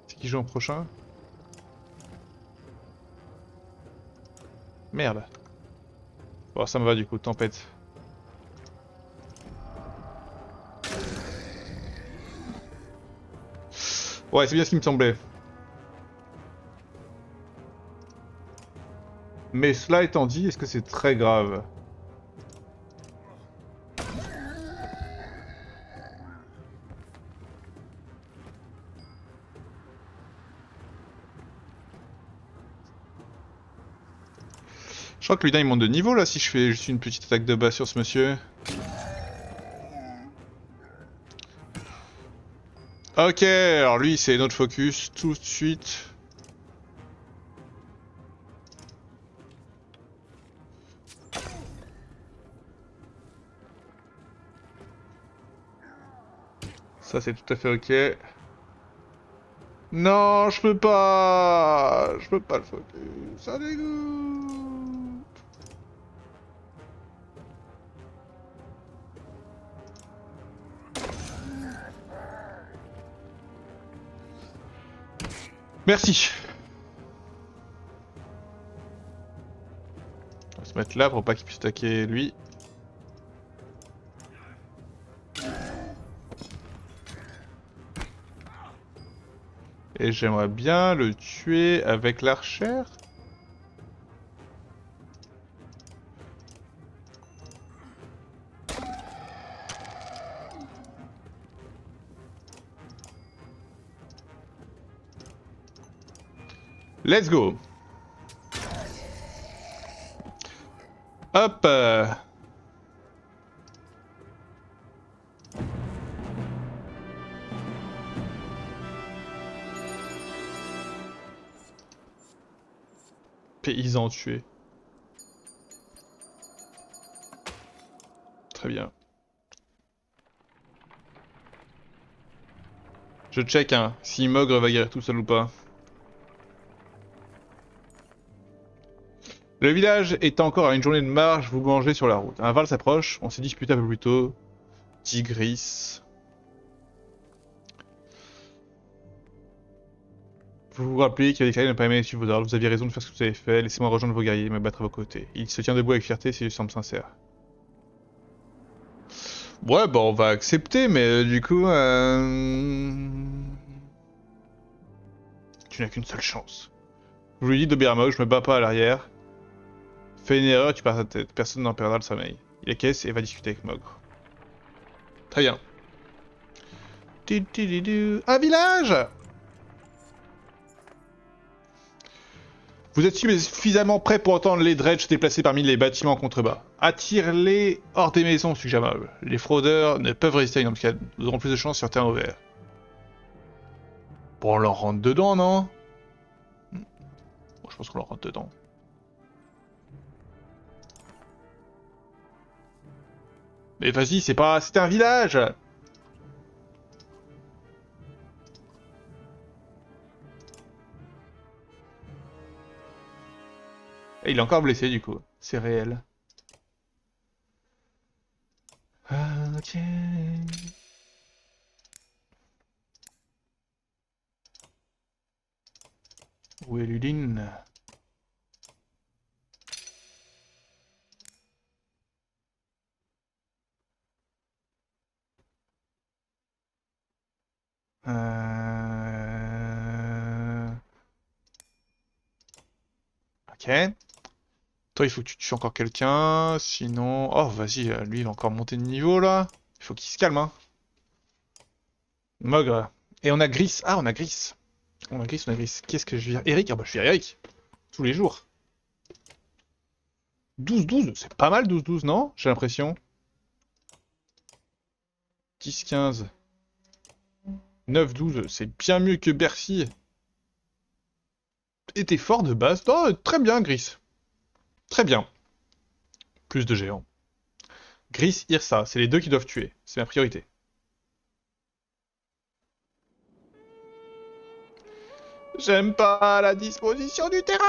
C'est qui joue en prochain? Merde. Bon, ça me va du coup, tempête. Ouais, c'est bien ce qui me semblait. Mais cela étant dit, est-ce que c'est très grave? Je crois que Ludin il monte de niveau là si je fais juste une petite attaque de bas sur ce monsieur. Ok, alors lui c'est notre focus tout de suite. Ça c'est tout à fait ok. Non, je peux pas. Je peux pas le focus. Ça dégoûte. Merci. On va se mettre là pour pas qu'il puisse attaquer lui. Et j'aimerais bien le tuer avec l'archère. Let's go. Hop. Paysan tué. Très bien. Je check hein, si Mogre va guérir tout seul ou pas. Le village est encore à une journée de marche, vous mangez sur la route. Un Val s'approche, on s'est disputé un peu plus tôt. Tigris. Vous vous rappelez qu'il y a déclaré ne pas aimer suivre vos ordres, vous aviez raison de faire ce que vous avez fait, laissez-moi rejoindre vos guerriers et me battre à vos côtés. Il se tient debout avec fierté s'il semble sincère. Ouais, bah on va accepter, mais du coup... Tu n'as qu'une seule chance. Je lui dis d'obéir à Mog, je me bats pas à l'arrière. Fais une erreur, tu perds ta tête, personne n'en perdra le sommeil. Il acquiesce et va discuter avec Mogre. Très bien. Un village! Vous êtes suffisamment prêts pour entendre les dredges se déplacer parmi les bâtiments en contrebas. Attire-les hors des maisons, suggère Mog. Les fraudeurs ne peuvent résister à une embuscade. Nous aurons plus de chance sur terrain ouvert. Bon, on leur rentre dedans, non? Bon, je pense qu'on leur rentre dedans. Mais vas-y, c'est pas... C'était un village! Et il est encore blessé, du coup. C'est réel. Ok... Où est Ludin? Ok. Toi, il faut que tu tues encore quelqu'un, sinon... Oh, vas-y, lui, il va encore monter de niveau, là. Il faut qu'il se calme, hein. Mogre. Et on a Gris. Ah, on a Gris. On a Gris, on a Gris. Qu'est-ce que je vire? Eric? Ah bah, je vire Eric. Tous les jours. 12-12, c'est pas mal 12-12, non? J'ai l'impression. 10-15. 9-12, c'est bien mieux que Bercy. Et t'es fort de base. Oh, très bien, Gris. Très bien. Plus de géants. Gris, Irsa, c'est les deux qui doivent tuer. C'est ma priorité. J'aime pas la disposition du terrain!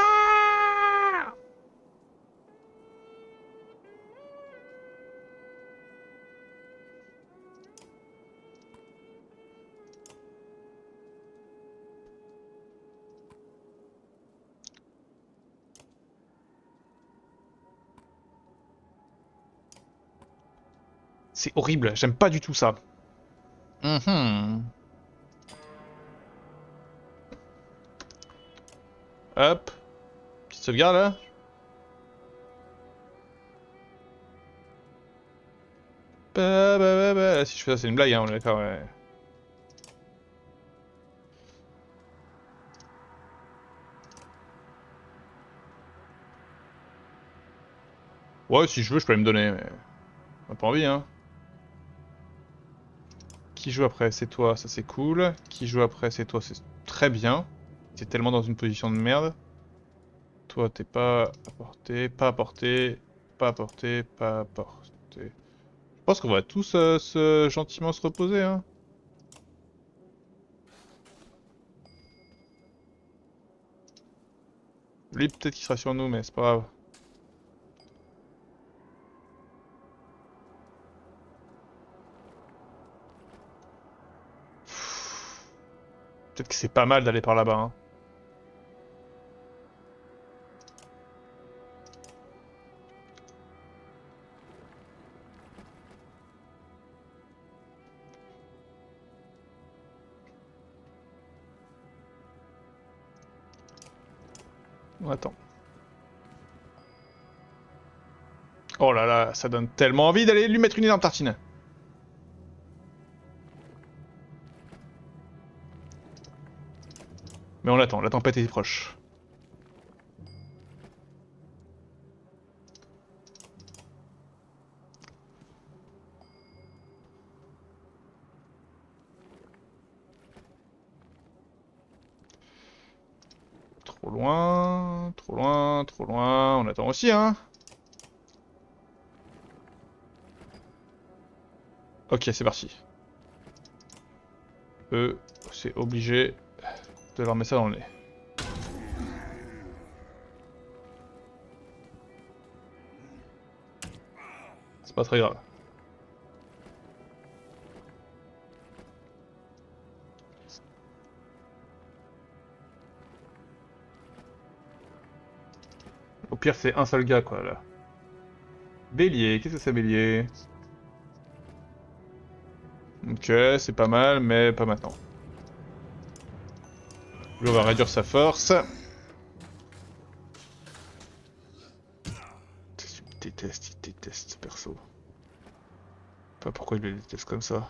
C'est horrible, j'aime pas du tout ça. Mhm. Hop. Petite sauvegarde là. Si je fais ça, c'est une blague, hein, on est d'accord, ouais. Ouais, si je veux, je peux aller me donner, mais... On a pas envie, hein. Qui joue après? C'est toi, ça c'est cool. Qui joue après? C'est toi, c'est très bien. T'es tellement dans une position de merde. Toi, t'es pas à portée, pas à portée, pas à portée, pas à portée. Je pense qu'on va tous gentiment se reposer, hein. Lui, peut-être qu'il sera sur nous, mais c'est pas grave. Peut-être que c'est pas mal d'aller par là-bas, hein. Attends. Oh là là, ça donne tellement envie d'aller lui mettre une énorme tartine. Mais on l'attend, la tempête est proche. Trop loin, trop loin, trop loin. On attend aussi, hein. Ok, c'est parti. Eux, c'est obligé de leur mettre ça dans le nez. C'est pas très grave. Au pire, c'est un seul gars, quoi, là. Bélier, qu'est-ce que c'est, Bélier? Ok, c'est pas mal, mais pas maintenant. Lui, on va réduire sa force. Il déteste, perso. Pas pourquoi il le déteste comme ça.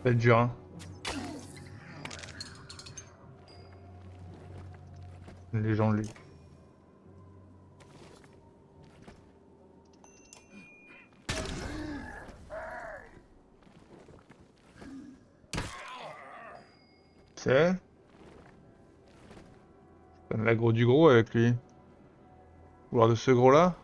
Ça va être dur, hein. Les gens, lui. C'est... L'agro du gros avec lui. Ou alors de ce gros là.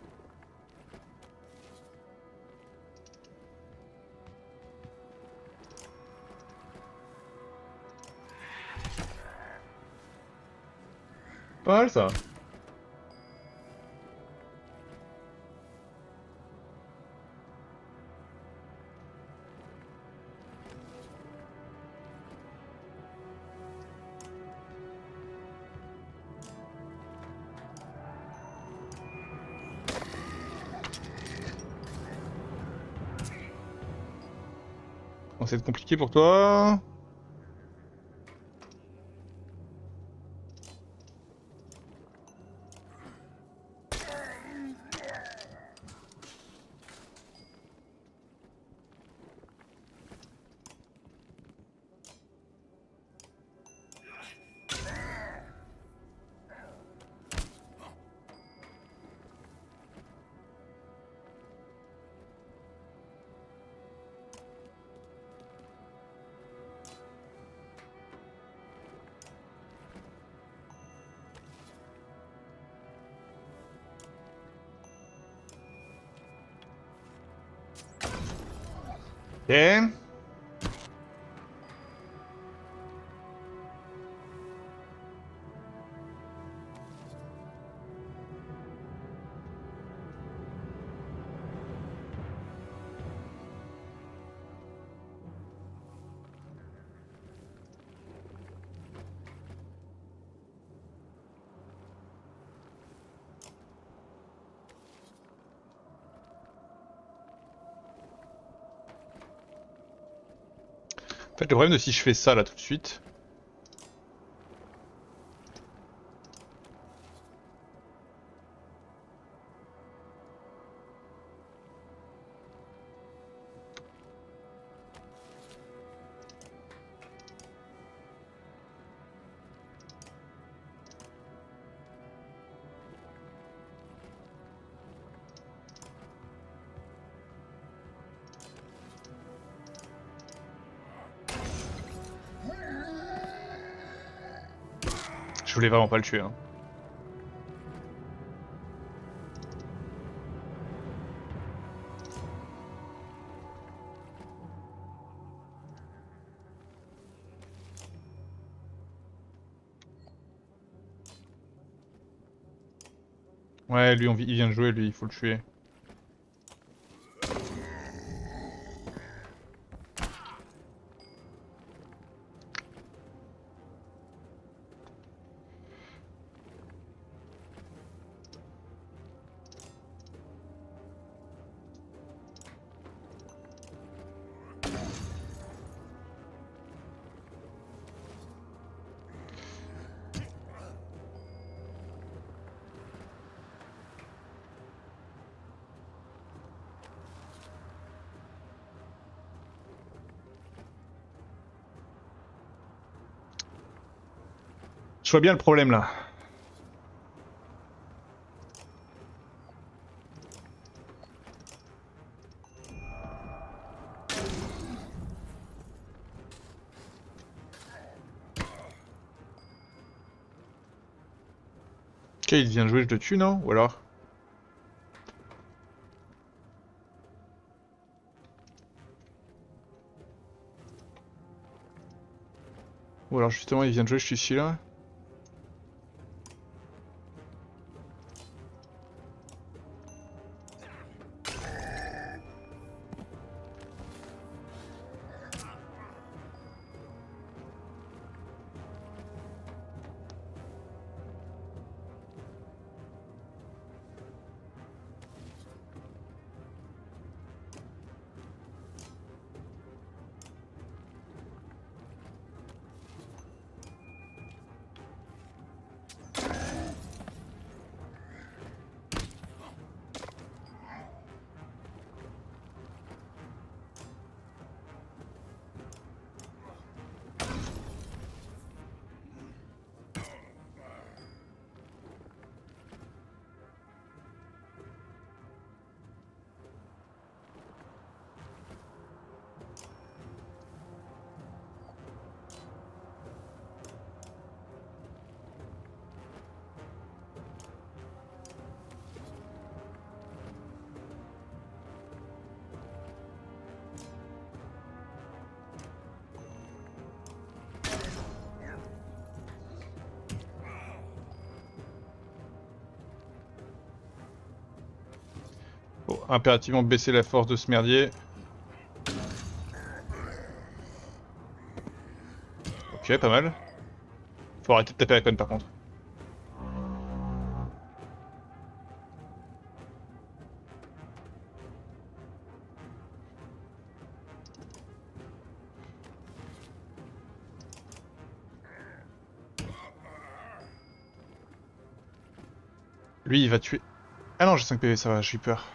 Pas mal ça. Bon, c'est compliqué pour toi. Ok. En fait, le problème de si je fais ça là tout de suite. Je voulais vraiment pas le tuer. Hein. Ouais, lui, il vient de jouer, lui, il faut le tuer. Je vois bien le problème là. Ok, il vient de jouer, je le tue, non? Ou alors? Ou alors justement, il vient de jouer, je suis celui-là. impérativement baisser la force de ce merdier. Ok, pas mal. Faut arrêter de taper la conne par contre. Lui, il va tuer... Ah non, j'ai 5 PV, ça va, j'ai eu peur.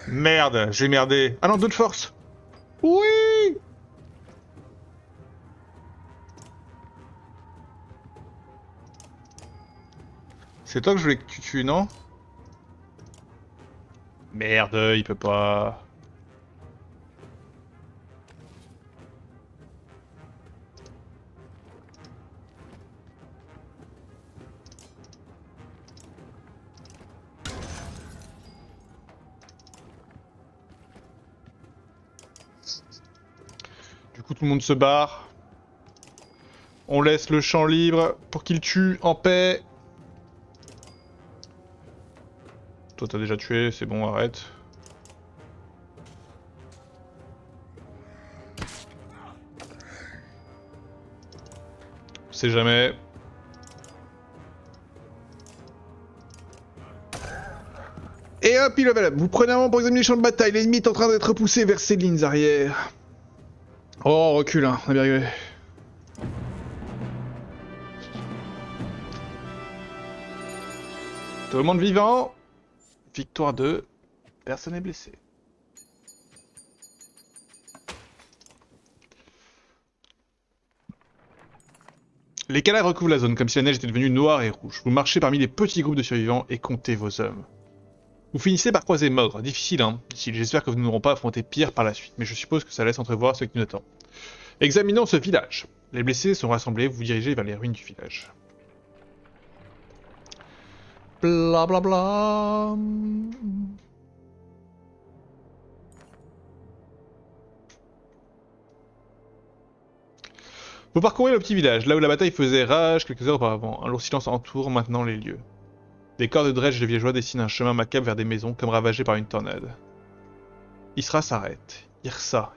Merde, j'ai merdé. Ah non, 2 de force. Oui. C'est toi que je voulais que tu tues, non? Merde, il peut pas... Du coup, tout le monde se barre. On laisse le champ libre pour qu'il tue en paix. Toi, t'as déjà tué, c'est bon, arrête. On sait jamais. Et hop, il level up. Vous prenez un moment pour examiner le champ de bataille. L'ennemi est en train d'être repoussé vers ses lignes arrière. Oh, recule, hein, on a bien rigolé. Tout le monde vivant. Victoire 2. Personne n'est blessé. Les cadavres recouvrent la zone comme si la neige était devenue noire et rouge. Vous marchez parmi les petits groupes de survivants et comptez vos hommes. Vous finissez par croiser Mogre. Difficile, hein, dit-il. J'espère que nous n'aurons pas affronté pire par la suite, mais je suppose que ça laisse entrevoir ce qui nous attend. Examinons ce village. Les blessés sont rassemblés, vous vous dirigez vers les ruines du village. Bla bla bla. Vous parcourez le petit village, là où la bataille faisait rage quelques heures auparavant. Un lourd silence entoure maintenant les lieux. Des corps de dredge de villageois dessinent un chemin macabre vers des maisons comme ravagées par une tornade. Isra s'arrête. Irsa,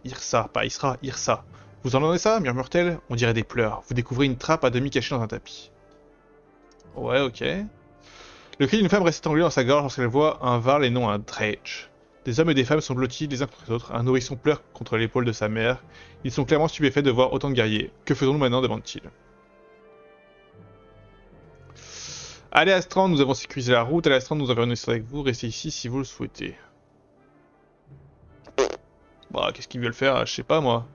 pas Isra, Irsa. Vous entendez ça, murmure-t-elle? On dirait des pleurs. Vous découvrez une trappe à demi cachée dans un tapis. Ouais, ok. Le cri d'une femme reste étranglé dans sa gorge lorsqu'elle voit un Varl et non un Dredge. Des hommes et des femmes sont blottis les uns contre les autres. Un nourrisson pleure contre l'épaule de sa mère. Ils sont clairement stupéfaits de voir autant de guerriers. Que faisons-nous maintenant demande-t-il. Allez Astran, nous avons sécurisé la route. Allez Astran, nous enverrons une histoire avec vous. Restez ici si vous le souhaitez. Bah, qu'est-ce qu'ils veulent faire? Je sais pas moi.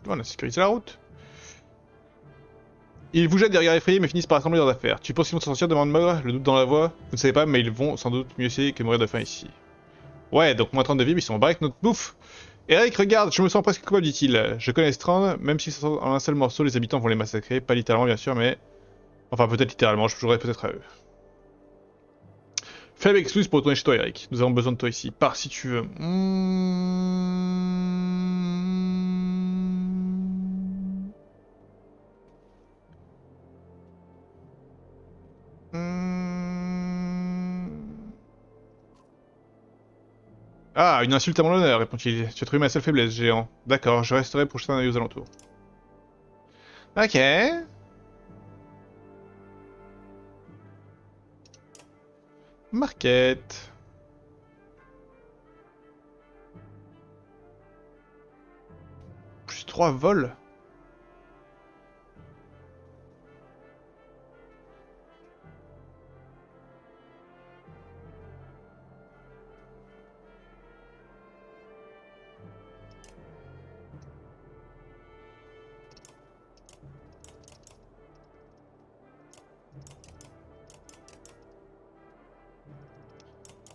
On a sécurisé la route. Ils vous jettent des regards effrayés mais finissent par assembler leurs affaires. Tu penses qu'ils vont s'en sortir? Demande Mogre, le doute dans la voix. Vous ne savez pas, mais ils vont sans doute mieux essayer que mourir de faim ici. Ouais, donc moins 30 de vie, mais ils sont en bas avec notre bouffe. Eric, regarde, je me sens presque coupable, dit-il. Je connais Strand, même si en un seul morceau, les habitants vont les massacrer. Pas littéralement, bien sûr, mais... Enfin, peut-être littéralement, je jouerai peut-être à eux. Faible excuse pour retourner chez toi, Eric. Nous avons besoin de toi ici. Pars si tu veux. Ah, une insulte à mon honneur, répond-il. Tu as trouvé ma seule faiblesse, géant. D'accord, je resterai pour jeter un œil aux alentours. Ok. Marquette. Plus 3 vols.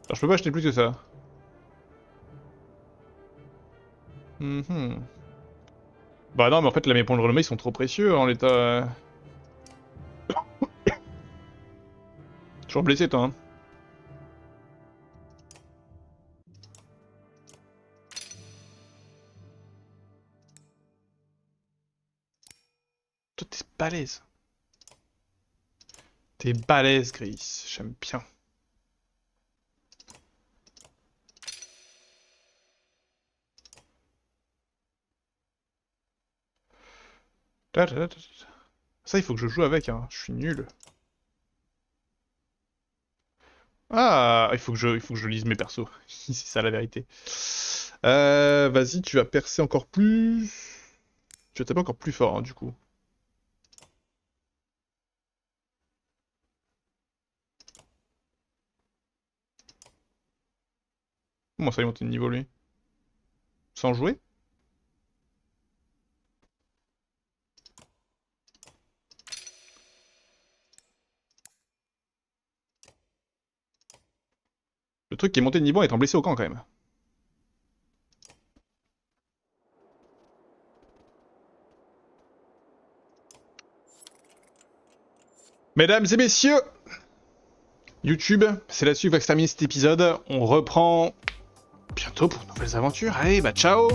Alors je peux pas acheter plus que ça. Mhm. Bah non, mais en fait, là, mes points de renommée, ils sont trop précieux en l'état. Toujours blessé, toi, hein. Toi, t'es balèze. T'es balèze, Gris. J'aime bien. Ça, il faut que je joue avec, hein. Je suis nul. Ah, il faut que je lise mes persos. C'est ça la vérité. Vas-y, tu vas percer encore plus. Tu vas taper encore plus fort, hein, du coup. Comment ça, il monte de niveau, lui? Sans jouer? Le truc qui est monté de niveau en étant blessé au camp, quand même. Mesdames et messieurs, YouTube, c'est là-dessus que va se terminer cet épisode. On reprend bientôt pour de nouvelles aventures. Allez, bah ciao!